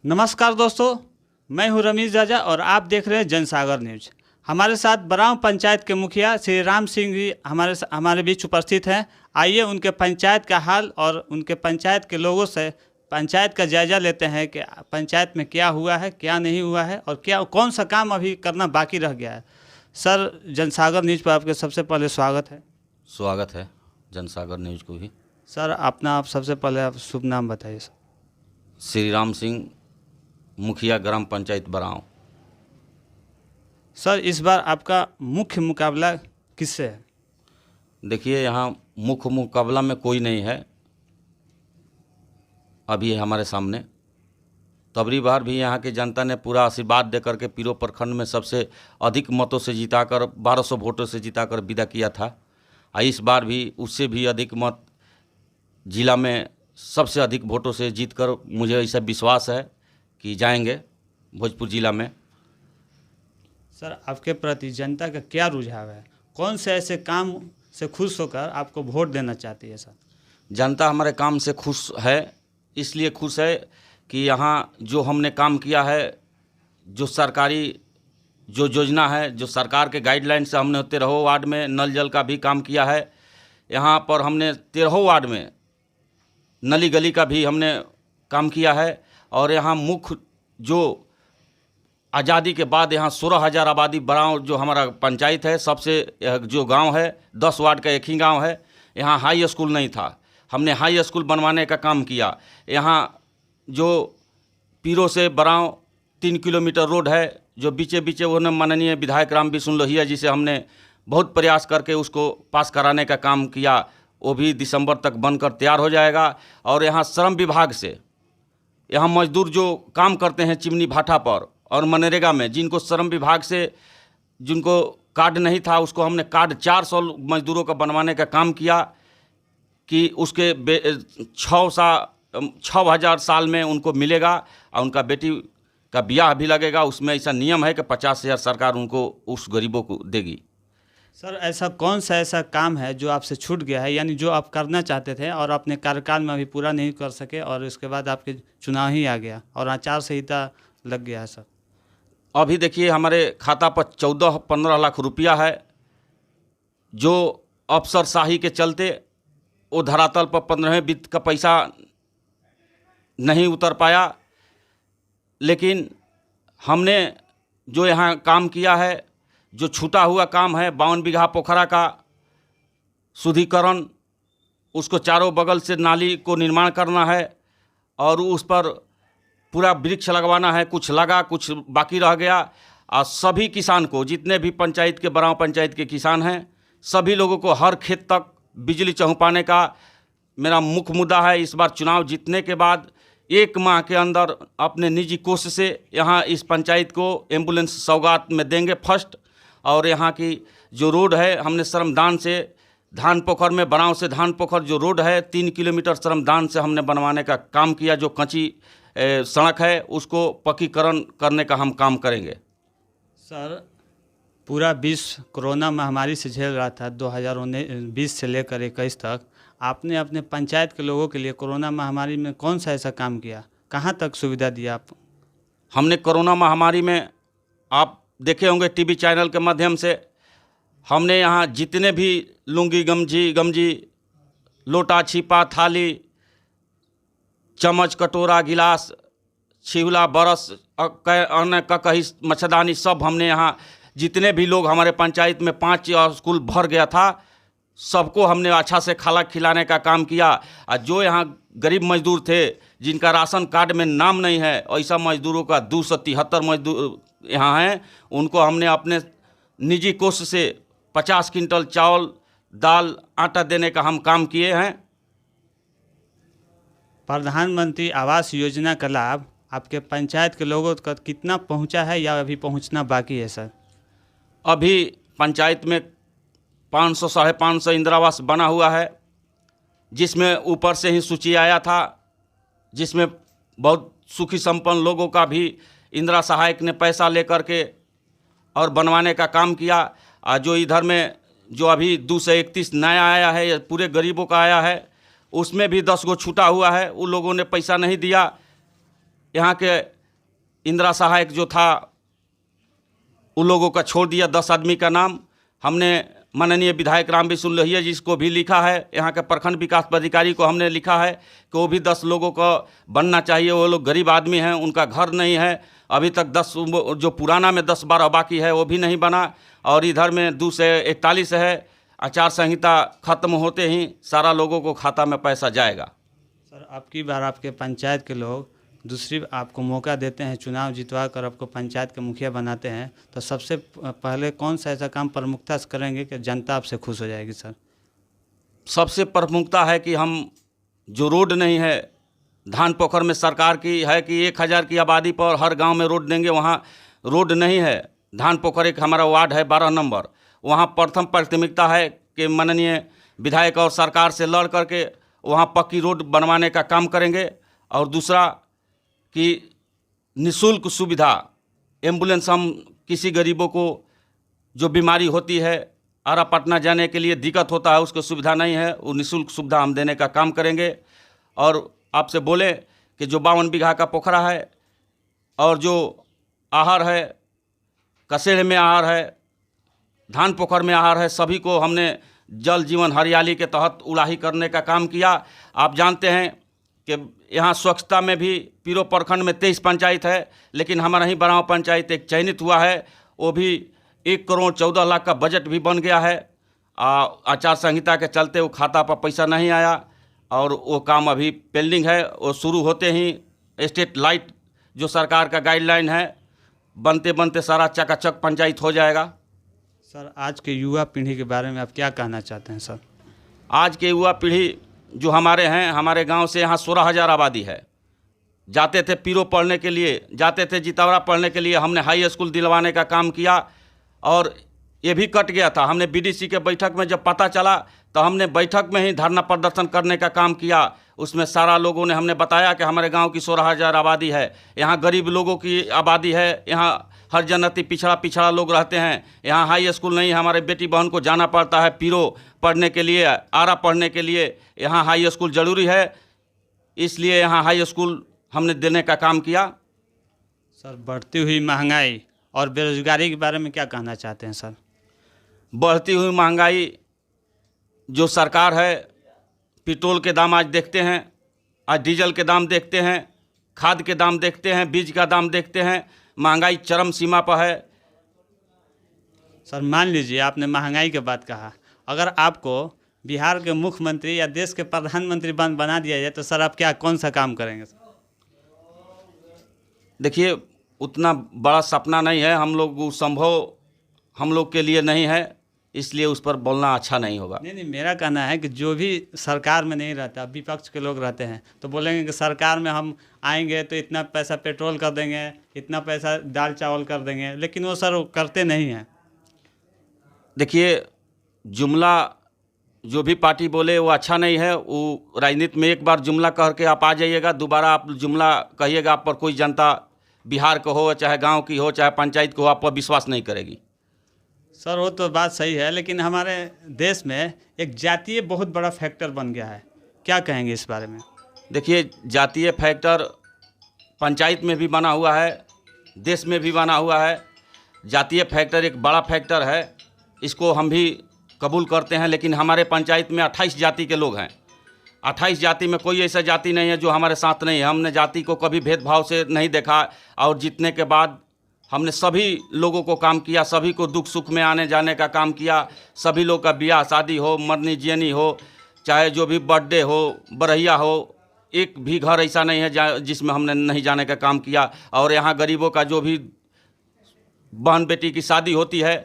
नमस्कार दोस्तों, मैं हूं रमीज राजा और आप देख रहे हैं जनसागर न्यूज। हमारे साथ बराव पंचायत के मुखिया श्री राम सिंह जी हमारे बीच उपस्थित हैं। आइए उनके पंचायत का हाल और उनके पंचायत के लोगों से पंचायत का जायज़ा लेते हैं कि पंचायत में क्या हुआ है, क्या नहीं हुआ है और क्या कौन सा काम अभी करना बाकी रह गया है। सर, जनसागर न्यूज पर आपके सबसे पहले स्वागत है। स्वागत है जनसागर न्यूज को भी। सर, अपना आप सबसे पहले आप शुभ नाम बताइए। सर, श्री राम सिंह, मुखिया ग्राम पंचायत बराव। सर, इस बार आपका मुख्य मुकाबला किससे है? देखिए, यहाँ मुख्य मुकाबला में कोई नहीं है अभी हमारे सामने। तबरी बार भी यहाँ की जनता ने पूरा आशीर्वाद दे करके पीरो प्रखंड में सबसे अधिक मतों से जिताकर 1200 वोटों से जिताकर विदा किया था। और इस बार भी उससे भी अधिक मत जिला में सबसे अधिक वोटों से जीतकर मुझे ऐसा विश्वास है कि जाएंगे भोजपुर जिला में। सर, आपके प्रति जनता का क्या रुझाव है? कौन से ऐसे काम से खुश होकर आपको वोट देना चाहती है? सर, जनता हमारे काम से खुश है, इसलिए खुश है कि यहाँ जो हमने काम किया है, जो सरकारी जो योजना है, जो सरकार के गाइडलाइन से हमने 13 वार्ड में नल जल का भी काम किया है। यहाँ पर हमने 13 वार्ड में नली गली का भी हमने काम किया है। और यहाँ मुख्य जो आज़ादी के बाद यहाँ 16,000 आबादी बराव जो हमारा पंचायत है, सबसे जो गांव है 10 वार्ड का एक ही गांव है। यहाँ हाई स्कूल नहीं था, हमने हाई स्कूल बनवाने का काम किया। यहाँ जो पीरो से बराव 3 किलोमीटर रोड है, जो बीचे बीचे उन्होंने माननीय विधायक राम विष्णु लोहिया जी से हमने बहुत प्रयास करके उसको पास कराने का काम किया। वो भी दिसंबर तक बनकर तैयार हो जाएगा। और यहाँ श्रम विभाग से यहाँ मजदूर जो काम करते हैं चिमनी भाटा पर और मनरेगा में, जिनको श्रम विभाग से जिनको कार्ड नहीं था, उसको हमने कार्ड 400 मजदूरों का बनवाने का काम किया कि उसके 6,000 साल में उनको मिलेगा और उनका बेटी का ब्याह भी लगेगा। उसमें ऐसा नियम है कि 50,000 सरकार उनको उस गरीबों को देगी। सर, ऐसा कौन सा ऐसा काम है जो आपसे छूट गया है, यानी जो आप करना चाहते थे और अपने कार्यकाल में अभी पूरा नहीं कर सके और इसके बाद आपके चुनाव ही आ गया और आचार संहिता लग गया है? सर, अभी देखिए, हमारे खाता पर 14-15 लाख रुपया है, जो अफसरशाही के चलते वो धरातल पर 15वें वित्त का पैसा नहीं उतर पाया। लेकिन हमने जो यहाँ काम किया है, जो छूटा हुआ काम है 52 बीघा पोखरा का शुद्धिकरण, उसको चारों बगल से नाली को निर्माण करना है और उस पर पूरा वृक्ष लगवाना है। कुछ लगा, कुछ बाकी रह गया। और सभी किसान को, जितने भी पंचायत के बराव पंचायत के किसान हैं, सभी लोगों को हर खेत तक बिजली पहुँचाने का मेरा मुख्य मुद्दा है। इस बार चुनाव जीतने के बाद 1 माह के अंदर अपने निजी कोष से यहाँ इस पंचायत को एम्बुलेंस सौगात में देंगे फर्स्ट। और यहाँ की जो रोड है, हमने श्रमदान से धान पोखर में, बराव से धान पोखर जो रोड है 3 किलोमीटर श्रमदान से हमने बनवाने का काम किया। जो कच्ची सड़क है उसको पक्कीकरण करने का हम काम करेंगे। सर, पूरा विश्व कोरोना महामारी से झेल रहा था 2020 से लेकर 21 तक। आपने अपने पंचायत के लोगों के लिए कोरोना महामारी में कौन सा ऐसा काम किया, कहाँ तक सुविधा दिया आप? हमने कोरोना महामारी में, आप देखे होंगे टीवी चैनल के माध्यम से, हमने यहाँ जितने भी लुंगी गमजी लोटा छिपा थाली चम्मच कटोरा गिलास छिवला बरस अन्य ककही मच्छरदानी सब हमने यहाँ, जितने भी लोग हमारे पंचायत में 5 स्कूल भर गया था, सबको हमने अच्छा से खाना खिलाने का काम किया। और जो यहाँ गरीब मजदूर थे जिनका राशन कार्ड में नाम नहीं है, ऐसा मजदूरों का 273 मजदूर यहाँ हैं, उनको हमने अपने निजी कोष से 50 क्विंटल चावल दाल आटा देने का हम काम किए हैं। प्रधानमंत्री आवास योजना का लाभ आपके पंचायत के लोगों तक कितना पहुंचा है या अभी पहुंचना बाकी है? सर, अभी पंचायत में 500-550 इंदिरा आवास बना हुआ है, जिसमें ऊपर से ही सूची आया था, जिसमें बहुत सुखी संपन्न लोगों का भी इंदिरा सहायक ने पैसा लेकर के और बनवाने का काम किया। और जो इधर में जो अभी 231 नया आया है, पूरे गरीबों का आया है, उसमें भी 10 गो छूटा हुआ है, उन लोगों ने पैसा नहीं दिया। यहाँ के इंदिरा सहायक जो था उन लोगों का छोड़ दिया, 10 आदमी का नाम हमने माननीय विधायक रामविशुन लोहिया जी को भी लिखा है, यहाँ के प्रखंड विकास पदाधिकारी को हमने लिखा है कि वो भी 10 लोगों को बनना चाहिए। वो लोग गरीब आदमी हैं, उनका घर नहीं है, अभी तक 10 जो पुराना में 10-12 बाकी है वो भी नहीं बना, और इधर में 2 से 41 है। आचार संहिता खत्म होते ही सारा लोगों को खाता में पैसा जाएगा। सर, आपकी बार आपके पंचायत के लोग दूसरी आपको मौका देते हैं, चुनाव जितवा कर आपको पंचायत के मुखिया बनाते हैं, तो सबसे पहले कौन सा ऐसा काम प्रमुखता से करेंगे कि जनता आपसे खुश हो जाएगी? सर, सबसे प्रमुखता है कि हम जो रोड नहीं है, धान पोखर में सरकार की है कि 1000 की आबादी पर हर गांव में रोड देंगे, वहाँ रोड नहीं है। धान पोखर एक हमारा वार्ड है 12 नंबर, वहाँ प्रथम प्राथमिकता है कि माननीय विधायक और सरकार से लड़ करके वहाँ पक्की रोड बनवाने का काम करेंगे। और दूसरा कि निःशुल्क सुविधा एम्बुलेंस, हम किसी गरीबों को जो बीमारी होती है आरा पटना जाने के लिए दिक्कत होता है, उसको सुविधा नहीं है, वो निःशुल्क सुविधा हम देने का काम करेंगे। और आपसे बोले कि जो 52 बीघा का पोखरा है और जो आहर है, कसेड़ में आहर है, धान पोखर में आहर है, सभी को हमने जल जीवन हरियाली के तहत उड़ाही करने का काम किया। आप जानते हैं कि यहाँ स्वच्छता में भी पीरो प्रखंड में 23 पंचायत है, लेकिन हमारा ही बराव पंचायत एक चयनित हुआ है, वो भी 1 करोड़ 14 लाख का बजट भी बन गया है। आचार संहिता के चलते वो खाता पर पैसा नहीं आया और वो काम अभी पेंडिंग है। वो शुरू होते ही स्ट्रीट लाइट जो सरकार का गाइडलाइन है, बनते बनते सारा चकाचक पंचायत हो जाएगा। सर, आज के युवा पीढ़ी के बारे में आप क्या कहना चाहते हैं? सर, आज के युवा पीढ़ी जो हमारे हैं, हमारे गांव से यहाँ 16,000 आबादी है, जाते थे पीरो पढ़ने के लिए, जाते थे जितावरा पढ़ने के लिए, हमने हाई स्कूल दिलवाने का काम किया और ये भी कट गया था। हमने बीडीसी के बैठक में जब पता चला तो हमने बैठक में ही धरना प्रदर्शन करने का काम किया। उसमें सारा लोगों ने हमने बताया कि हमारे गांव की 16,000 आबादी है, यहाँ गरीब लोगों की आबादी है, यहाँ हर जनजाति पिछड़ा लोग रहते हैं, यहाँ हाई स्कूल नहीं है, हमारे बेटी बहन को जाना पड़ता है पीरो पढ़ने के लिए, आरा पढ़ने के लिए, यहाँ हाई स्कूल ज़रूरी है, इसलिए यहाँ हाई स्कूल हमने देने का काम किया। सर, बढ़ती हुई महंगाई और बेरोजगारी के बारे में क्या कहना चाहते हैं? सर, बढ़ती हुई महंगाई जो सरकार है, पेट्रोल के दाम आज देखते हैं, आज डीजल के दाम देखते हैं, खाद के दाम देखते हैं, बीज का दाम देखते हैं, महंगाई चरम सीमा पर है। सर, मान लीजिए आपने महंगाई की बात कहा, अगर आपको बिहार के मुख्यमंत्री या देश के प्रधानमंत्री बना दिया जाए तो सर आप कौन सा काम करेंगे? देखिए, उतना बड़ा सपना नहीं है, हम लोग वो संभव हम लोग के लिए नहीं है, इसलिए उस पर बोलना अच्छा नहीं होगा। नहीं, मेरा कहना है कि जो भी सरकार में नहीं रहता, विपक्ष के लोग रहते हैं, तो बोलेंगे कि सरकार में हम आएंगे तो इतना पैसा पेट्रोल कर देंगे, इतना पैसा दाल चावल कर देंगे, लेकिन वो सर वो करते नहीं हैं। देखिए, जुमला जो भी पार्टी बोले वो अच्छा नहीं है। वो राजनीति में एक बार जुमला कह के आप आ जाइएगा, दोबारा आप जुमला कहिएगा, आप पर कोई जनता बिहार को हो, चाहे गांव की हो, चाहे पंचायत को हो, आप पर विश्वास नहीं करेगी। सर, वो तो बात सही है, लेकिन हमारे देश में एक जातीय बहुत बड़ा फैक्टर बन गया है, क्या कहेंगे इस बारे में? देखिए, जातीय फैक्टर पंचायत में भी बना हुआ है, देश में भी बना हुआ है। जातीय फैक्टर एक बड़ा फैक्टर है, इसको हम भी कबूल करते हैं, लेकिन हमारे पंचायत में 28 जाति के लोग हैं। 28 जाति में कोई ऐसा जाति नहीं है जो हमारे साथ नहीं है। हमने जाति को कभी भेदभाव से नहीं देखा, और जीतने के बाद हमने सभी लोगों को काम किया, सभी को दुख सुख में आने जाने का काम किया। सभी लोग का ब्याह शादी हो, मरनी जियनी हो, चाहे जो भी बर्थडे हो, बरहिया हो, एक भी घर ऐसा नहीं है जिसमें हमने नहीं जाने का काम किया। और यहाँ गरीबों का जो भी बहन बेटी की शादी होती है,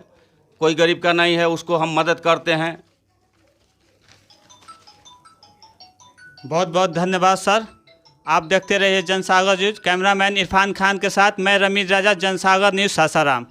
कोई गरीब का नहीं है, उसको हम मदद करते हैं। बहुत बहुत धन्यवाद सर। आप देखते रहिए जनसागर न्यूज़। कैमरामैन इरफान खान के साथ मैं रमीज राजा, जनसागर न्यूज़ सासाराम।